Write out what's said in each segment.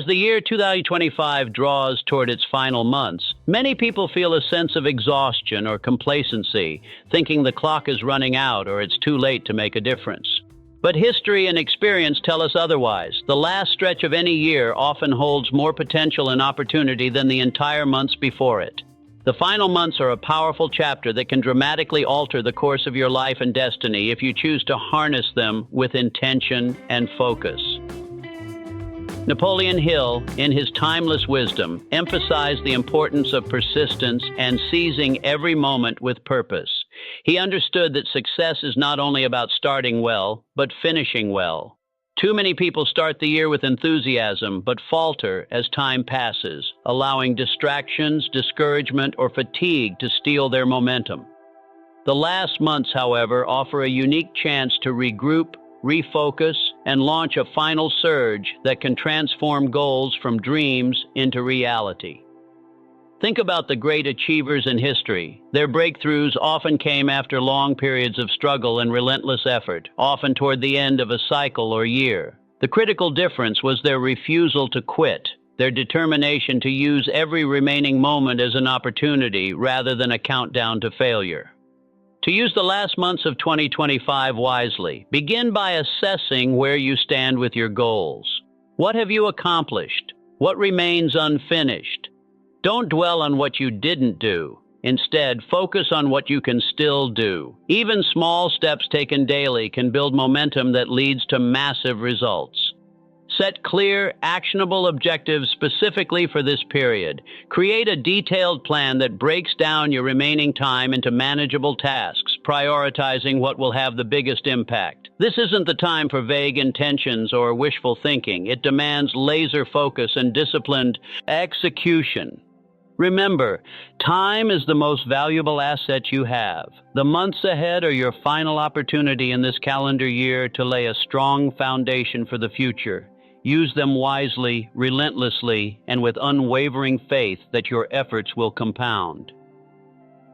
the year 2025 draws toward its final months, many people feel a sense of exhaustion or complacency, thinking the clock is running out or it's too late to make a difference. But history and experience tell us otherwise. The last stretch of any year often holds more potential and opportunity than the entire months before it. The final months are a powerful chapter that can dramatically alter the course of your life and destiny if you choose to harness them with intention and focus. Napoleon Hill, in his timeless wisdom, emphasized the importance of persistence and seizing every moment with purpose. He understood that success is not only about starting well, but finishing well. Too many people start the year with enthusiasm, but falter as time passes, allowing distractions, discouragement, or fatigue to steal their momentum. The last months, however, offer a unique chance to regroup, refocus, and launch a final surge that can transform goals from dreams into reality. Think about the great achievers in history. Their breakthroughs often came after long periods of struggle and relentless effort, often toward the end of a cycle or year. The critical difference was their refusal to quit, their determination to use every remaining moment as an opportunity rather than a countdown to failure. To use the last months of 2025 wisely, begin by assessing where you stand with your goals. What have you accomplished? What remains unfinished? Don't dwell on what you didn't do. Instead, focus on what you can still do. Even small steps taken daily can build momentum that leads to massive results. Set clear, actionable objectives specifically for this period. Create a detailed plan that breaks down your remaining time into manageable tasks, prioritizing what will have the biggest impact. This isn't the time for vague intentions or wishful thinking. It demands laser focus and disciplined execution. Remember, time is the most valuable asset you have. The months ahead are your final opportunity in this calendar year to lay a strong foundation for the future. Use them wisely, relentlessly, and with unwavering faith that your efforts will compound.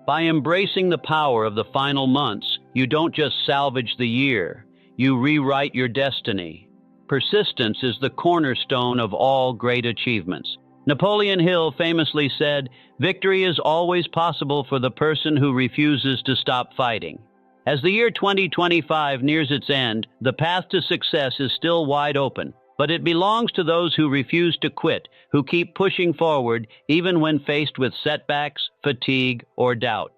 By embracing the power of the final months, you don't just salvage the year, you rewrite your destiny. Persistence is the cornerstone of all great achievements. Napoleon Hill famously said, "Victory is always possible for the person who refuses to stop fighting." As the year 2025 nears its end, the path to success is still wide open, but it belongs to those who refuse to quit, who keep pushing forward even when faced with setbacks, fatigue, or doubt.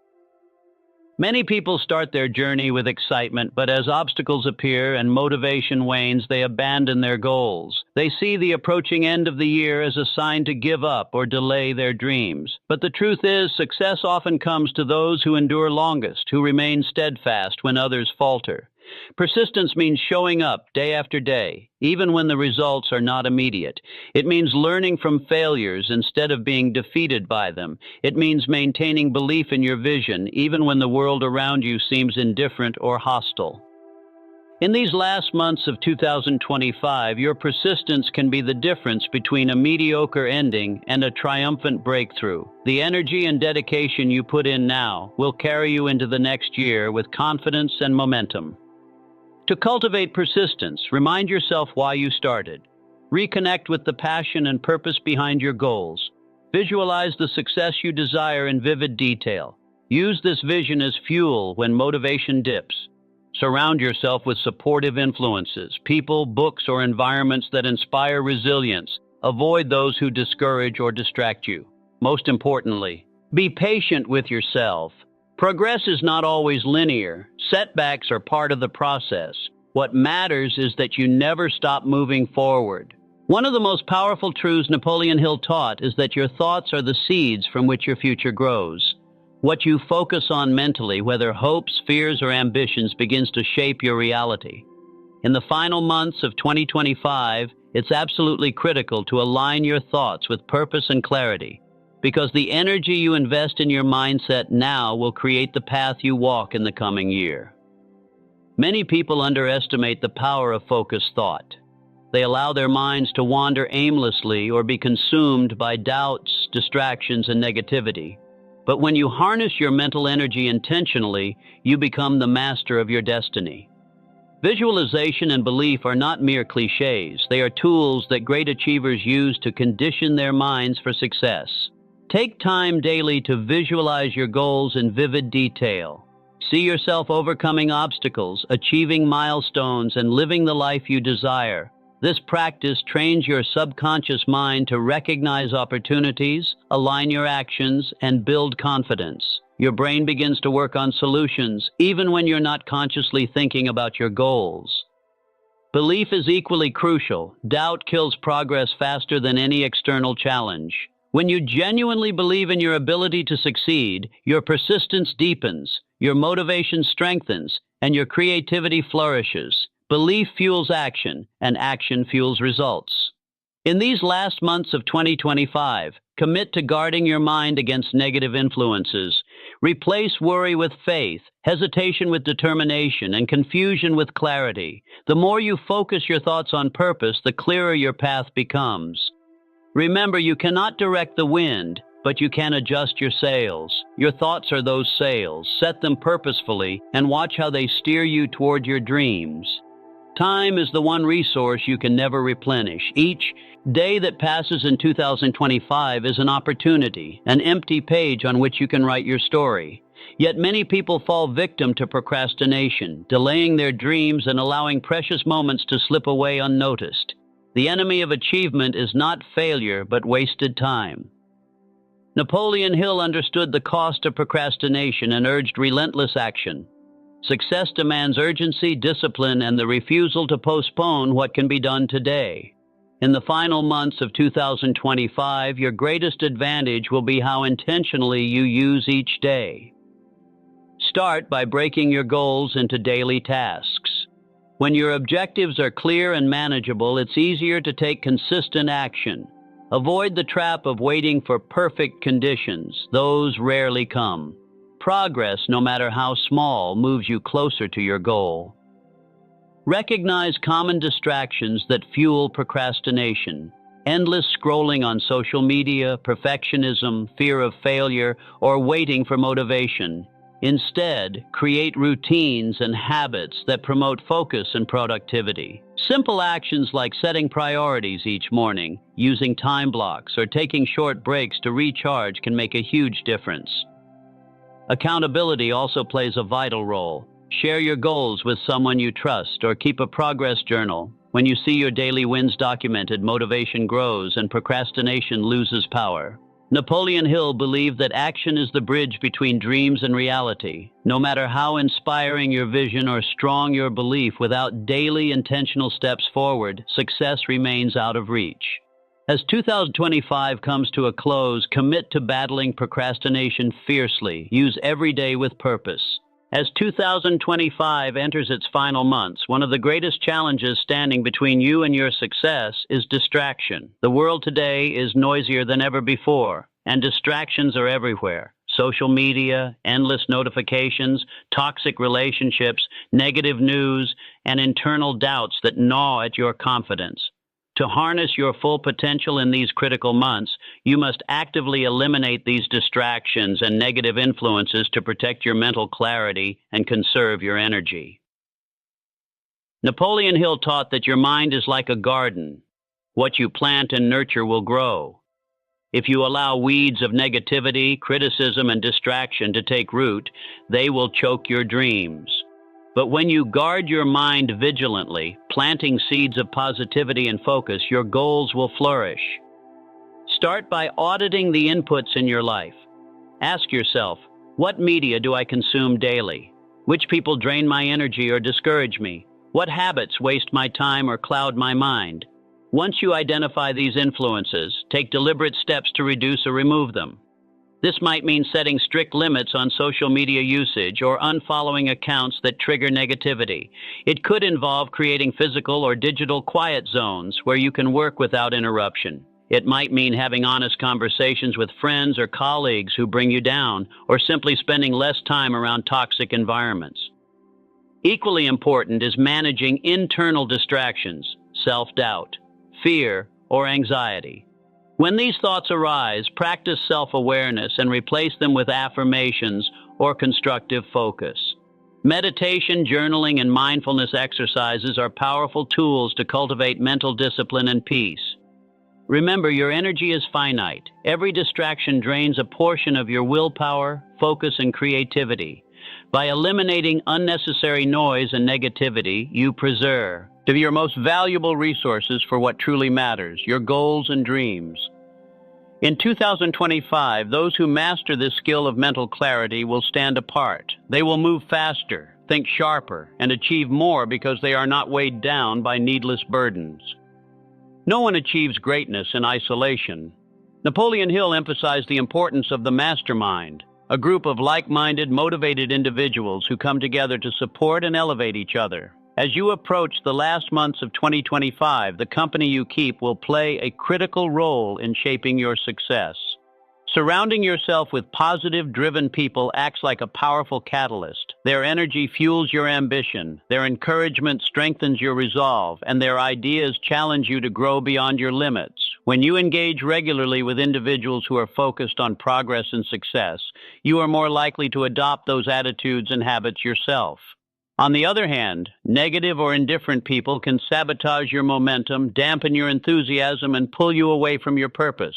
Many people start their journey with excitement, but as obstacles appear and motivation wanes, they abandon their goals. They see the approaching end of the year as a sign to give up or delay their dreams. But the truth is, success often comes to those who endure longest, who remain steadfast when others falter. Persistence means showing up day after day, even when the results are not immediate. It means learning from failures instead of being defeated by them. It means maintaining belief in your vision, even when the world around you seems indifferent or hostile. In these last months of 2025, your persistence can be the difference between a mediocre ending and a triumphant breakthrough. The energy and dedication you put in now will carry you into the next year with confidence and momentum. To cultivate persistence, remind yourself why you started. Reconnect with the passion and purpose behind your goals. Visualize the success you desire in vivid detail. Use this vision as fuel when motivation dips. Surround yourself with supportive influences, people, books, or environments that inspire resilience. Avoid those who discourage or distract you. Most importantly, be patient with yourself. Progress is not always linear. Setbacks are part of the process. What matters is that you never stop moving forward. One of the most powerful truths Napoleon Hill taught is that your thoughts are the seeds from which your future grows. What you focus on mentally, whether hopes, fears, or ambitions, begins to shape your reality. In the final months of 2025, it's absolutely critical to align your thoughts with purpose and clarity, because the energy you invest in your mindset now will create the path you walk in the coming year. Many people underestimate the power of focused thought. They allow their minds to wander aimlessly or be consumed by doubts, distractions, and negativity. But when you harness your mental energy intentionally, you become the master of your destiny. Visualization and belief are not mere cliches. They are tools that great achievers use to condition their minds for success. Take time daily to visualize your goals in vivid detail. See yourself overcoming obstacles, achieving milestones, and living the life you desire. This practice trains your subconscious mind to recognize opportunities, align your actions, and build confidence. Your brain begins to work on solutions, even when you're not consciously thinking about your goals. Belief is equally crucial. Doubt kills progress faster than any external challenge. When you genuinely believe in your ability to succeed, your persistence deepens, your motivation strengthens, and your creativity flourishes. Belief fuels action, and action fuels results. In these last months of 2025, commit to guarding your mind against negative influences. Replace worry with faith, hesitation with determination, and confusion with clarity. The more you focus your thoughts on purpose, the clearer your path becomes. Remember, you cannot direct the wind, but you can adjust your sails. Your thoughts are those sails. Set them purposefully and watch how they steer you toward your dreams. Time is the one resource you can never replenish. Each day that passes in 2025 is an opportunity, an empty page on which you can write your story. Yet many people fall victim to procrastination, delaying their dreams and allowing precious moments to slip away unnoticed. The enemy of achievement is not failure, but wasted time. Napoleon Hill understood the cost of procrastination and urged relentless action. Success demands urgency, discipline, and the refusal to postpone what can be done today. In the final months of 2025, your greatest advantage will be how intentionally you use each day. Start by breaking your goals into daily tasks. When your objectives are clear and manageable, it's easier to take consistent action. Avoid the trap of waiting for perfect conditions. Those rarely come. Progress, no matter how small, moves you closer to your goal. Recognize common distractions that fuel procrastination. Endless scrolling on social media, perfectionism, fear of failure, or waiting for motivation. Instead, create routines and habits that promote focus and productivity. Simple actions like setting priorities each morning, using time blocks, or taking short breaks to recharge can make a huge difference. Accountability also plays a vital role. Share your goals with someone you trust or keep a progress journal. When you see your daily wins documented, motivation grows and procrastination loses power. Napoleon Hill believed that action is the bridge between dreams and reality. No matter how inspiring your vision or strong your belief, without daily intentional steps forward, success remains out of reach. As 2025 comes to a close, commit to battling procrastination fiercely. Use every day with purpose. As 2025 enters its final months, one of the greatest challenges standing between you and your success is distraction. The world today is noisier than ever before, and distractions are everywhere. Social media, endless notifications, toxic relationships, negative news, and internal doubts that gnaw at your confidence. To harness your full potential in these critical months, you must actively eliminate these distractions and negative influences to protect your mental clarity and conserve your energy. Napoleon Hill taught that your mind is like a garden. What you plant and nurture will grow. If you allow weeds of negativity, criticism, and distraction to take root, they will choke your dreams. But when you guard your mind vigilantly, planting seeds of positivity and focus, your goals will flourish. Start by auditing the inputs in your life. Ask yourself, what media do I consume daily? Which people drain my energy or discourage me? What habits waste my time or cloud my mind? Once you identify these influences, take deliberate steps to reduce or remove them. This might mean setting strict limits on social media usage or unfollowing accounts that trigger negativity. It could involve creating physical or digital quiet zones where you can work without interruption. It might mean having honest conversations with friends or colleagues who bring you down, or simply spending less time around toxic environments. Equally important is managing internal distractions, self-doubt, fear, or anxiety. When these thoughts arise, practice self-awareness and replace them with affirmations or constructive focus. Meditation, journaling, and mindfulness exercises are powerful tools to cultivate mental discipline and peace. Remember, your energy is finite. Every distraction drains a portion of your willpower, focus, and creativity. By eliminating unnecessary noise and negativity, you preserve your most valuable resources for what truly matters, your goals and dreams. In 2025, those who master this skill of mental clarity will stand apart. They will move faster, think sharper, and achieve more because they are not weighed down by needless burdens. No one achieves greatness in isolation. Napoleon Hill emphasized the importance of the mastermind, a group of like-minded, motivated individuals who come together to support and elevate each other. As you approach the last months of 2025, the company you keep will play a critical role in shaping your success. Surrounding yourself with positive, driven people acts like a powerful catalyst. Their energy fuels your ambition, their encouragement strengthens your resolve, and their ideas challenge you to grow beyond your limits. When you engage regularly with individuals who are focused on progress and success, you are more likely to adopt those attitudes and habits yourself. On the other hand, negative or indifferent people can sabotage your momentum, dampen your enthusiasm, and pull you away from your purpose.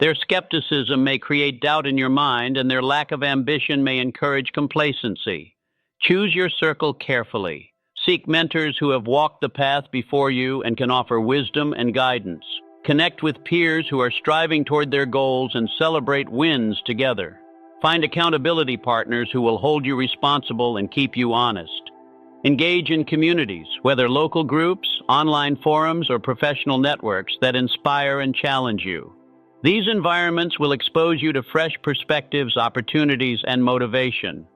Their skepticism may create doubt in your mind, and their lack of ambition may encourage complacency. Choose your circle carefully. Seek mentors who have walked the path before you and can offer wisdom and guidance. Connect with peers who are striving toward their goals and celebrate wins together. Find accountability partners who will hold you responsible and keep you honest. Engage in communities, whether local groups, online forums, or professional networks that inspire and challenge you. These environments will expose you to fresh perspectives, opportunities, and motivation.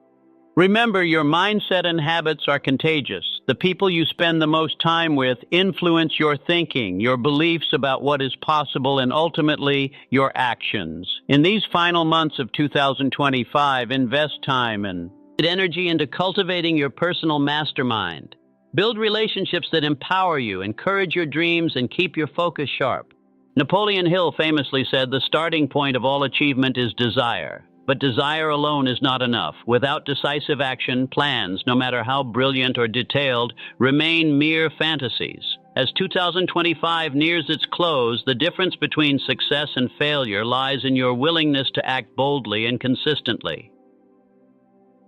Remember, your mindset and habits are contagious. The people you spend the most time with influence your thinking, your beliefs about what is possible, and ultimately, your actions. In these final months of 2025, invest time and energy into cultivating your personal mastermind. Build relationships that empower you, encourage your dreams, and keep your focus sharp. Napoleon Hill famously said, "The starting point of all achievement is desire." But desire alone is not enough. Without decisive action, plans, no matter how brilliant or detailed, remain mere fantasies. As 2025 nears its close, the difference between success and failure lies in your willingness to act boldly and consistently.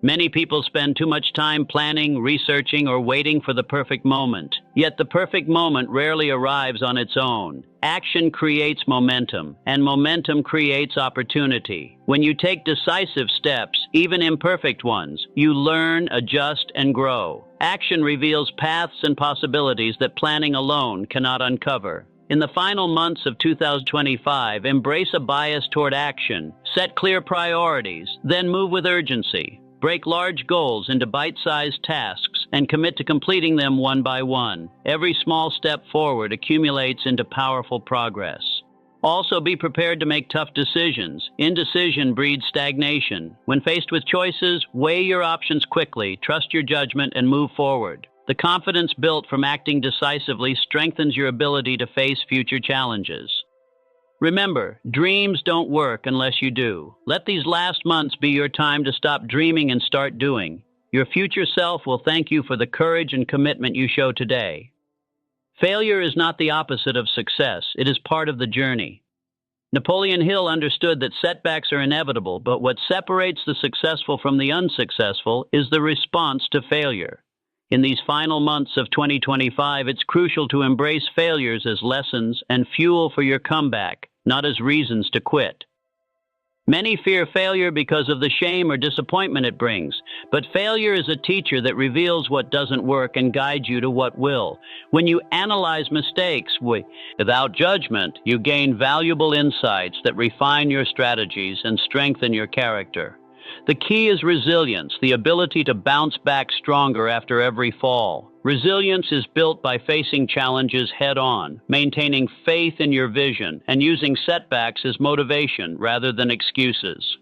Many people spend too much time planning, researching, or waiting for the perfect moment. Yet the perfect moment rarely arrives on its own. Action creates momentum, and momentum creates opportunity. When you take decisive steps, even imperfect ones, you learn, adjust, and grow. Action reveals paths and possibilities that planning alone cannot uncover. In the final months of 2025, embrace a bias toward action. Set clear priorities, then move with urgency. Break large goals into bite-sized tasks and commit to completing them one by one. Every small step forward accumulates into powerful progress. Also, be prepared to make tough decisions. Indecision breeds stagnation. When faced with choices, weigh your options quickly, trust your judgment, and move forward. The confidence built from acting decisively strengthens your ability to face future challenges. Remember, dreams don't work unless you do. Let these last months be your time to stop dreaming and start doing. Your future self will thank you for the courage and commitment you show today. Failure is not the opposite of success. It is part of the journey. Napoleon Hill understood that setbacks are inevitable, but what separates the successful from the unsuccessful is the response to failure. In these final months of 2025, it's crucial to embrace failures as lessons and fuel for your comeback, not as reasons to quit. Many fear failure because of the shame or disappointment it brings, but failure is a teacher that reveals what doesn't work and guides you to what will. When you analyze mistakes without judgment, you gain valuable insights that refine your strategies and strengthen your character. The key is resilience, the ability to bounce back stronger after every fall. Resilience is built by facing challenges head-on, maintaining faith in your vision, and using setbacks as motivation rather than excuses.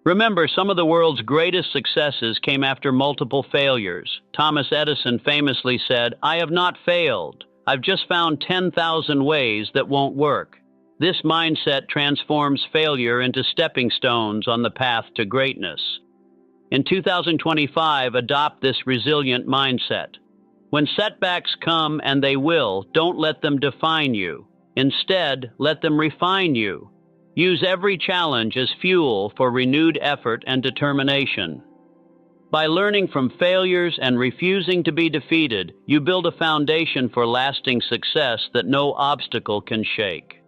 Remember, some of the world's greatest successes came after multiple failures. Thomas Edison famously said, "I have not failed. I've just found 10,000 ways that won't work." This mindset transforms failure into stepping stones on the path to greatness. In 2025, adopt this resilient mindset. When setbacks come, and they will, don't let them define you. Instead, let them refine you. Use every challenge as fuel for renewed effort and determination. By learning from failures and refusing to be defeated, you build a foundation for lasting success that no obstacle can shake.